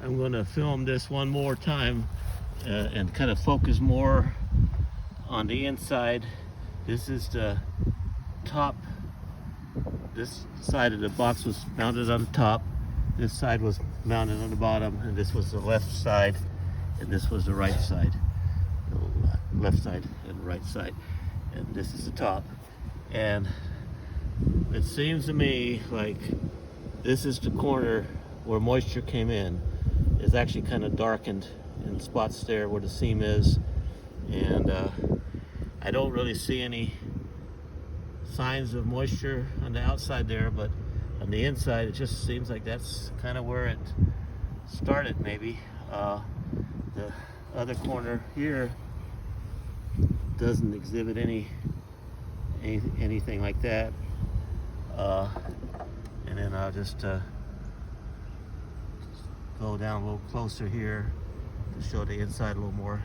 I'm going to film this one more time and kind of focus more on the inside. This is the top. This side of the box was mounted on the top. This side was mounted on the bottom, and this was the left side, and this was the right side. The left side and right side, and this is the top. And it seems to me like this is the corner where moisture came in. It's actually kind of darkened in spots there where the seam is, and I don't really see any signs of moisture on the outside there, but on the inside it just seems like that's kind of where it started. Maybe the other corner here doesn't exhibit anything like that. And then I'll just go down a little closer here to show the inside a little more.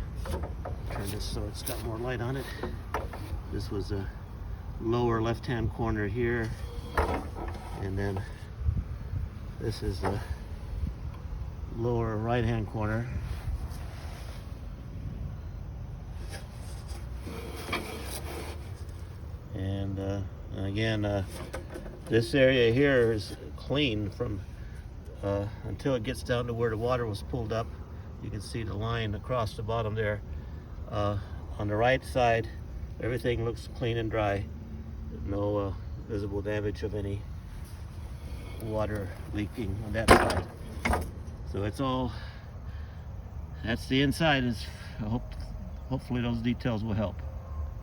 Turn this so it's got more light on it. This was a lower left-hand corner here, and then this is the lower right-hand corner. And again, this area here is clean from until it gets down to where the water was pulled up. You can see the line across the bottom there. On the right side, everything looks clean and dry. No visible damage of any water leaking on that side. So it's all, that's the inside. Hopefully those details will help.